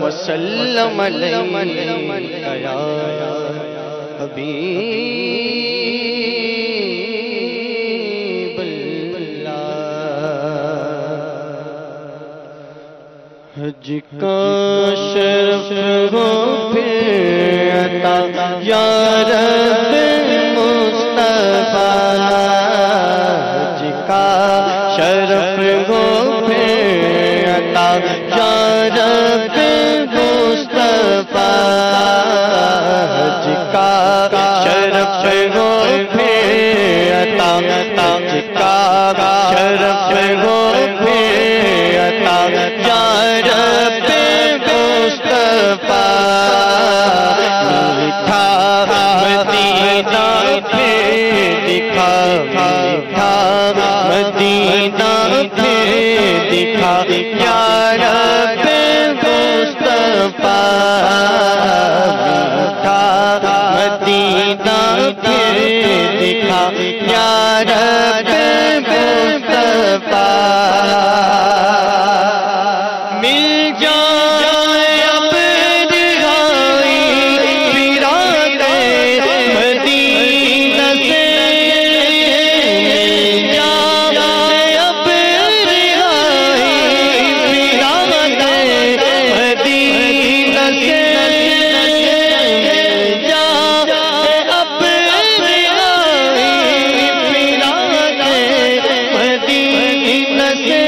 وسلم علیک یا حبیب اللہ۔ حج کا شرف ہو پھر عطا یا رب مصطفیٰ، حج کا شرف ہو پھر عطا یا رب مصطفیٰ، حج کا شرف ہو پھر عطا، حج کا شرف ہو پھر عطا یا رب مصطفیٰ، میٹھا مدینہ پھر دکھا، میٹھا مدینہ پھر دکھا یا رب مصطفیٰ، میٹھا مدینہ پھر دکھا یا رب مصطفیٰ، مل جائے اب رہائی فراق مدینہ سے، مل جائے اب رہائی فراق مدینہ سے، مل جائے اب رہائی فراق مدینہ سے،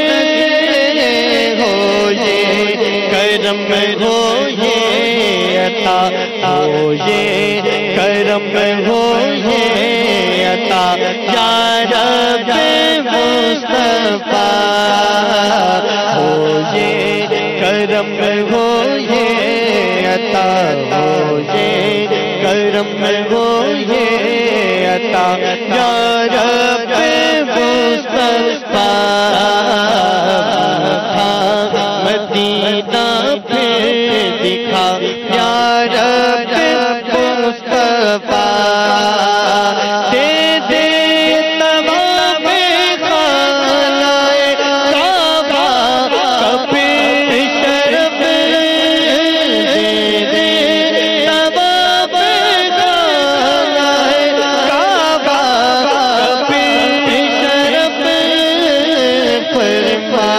ہو یہ کرم ہو یہ عطا، ہو یہ کرم ہو یہ عطا یا رب مصطفیٰ، ہو یہ کرم ہو یہ عطا، ہو یہ کرم ہو یہ عطا یا رب مصطفیٰ، مدینہ پھر دکھا یا رب مصطفیٰ، دے دے تمام خانہ کعبہ کا پھر شرف، دے دے تمام خانہ کعبہ کا پھر شرف، فرما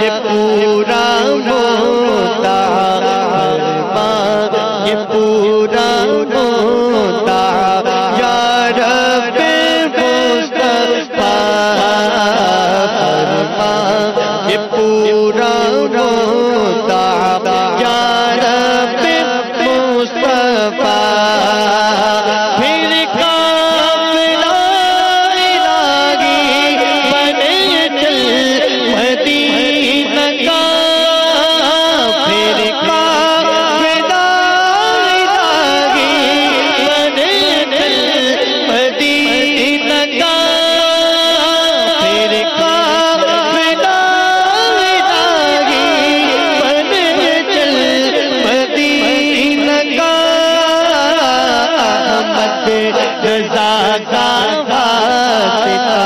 یہ پورا ہوتا، فرما یہ پورا ہوتا یا رب مصطفیٰ، فرما یہ پورا ہوتا یا رب مصطفیٰ، پھر قافلہ الہی بنے چل مدینہ کا، پھر قافلہ الہی بنے چل مدینہ کا، پھر قافلہ الہی بنے چل مدینہ کا، احمد رضا کا واسطہ،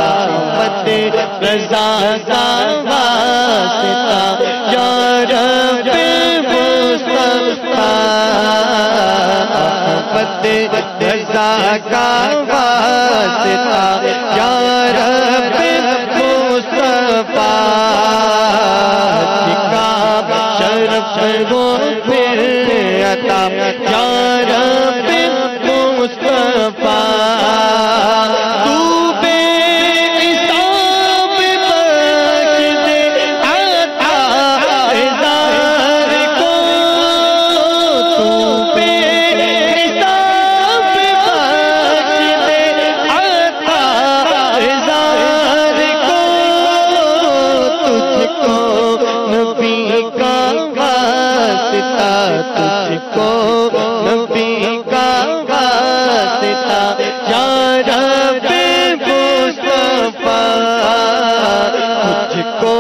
احمد رضا کا واسطہ یا رب مصطفیٰ، احمد رضا کا واسطہ یا رب مصطفیٰ، حج کا شرف ہو پھر عطا یا رب مصطفیٰ، تو بے حساب بخش دے عطا ہزار کو، تو بے حساب بخش دے عطا ہزار کو، تجھ کو نبی کا واسطہ، تجھ کو نبی کا واسطہ یا رب مصطفیٰ، تجھ کو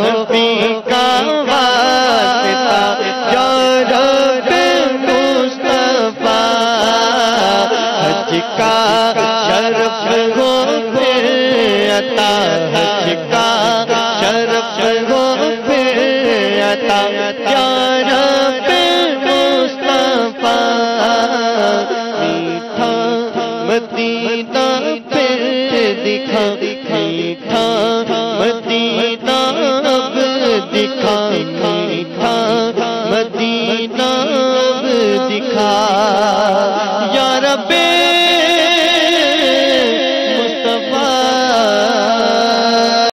نبی کا واسطہ یا رب مصطفیٰ، حج کا شرف ہو پھر عطا، حج کا شرف ہو پھر عطا یا رب مصطفیٰ میٹھا مدینہ پھر دکھا میٹھا مدینہ اب دکھا میٹھا مدینہ اب دکھا یا رب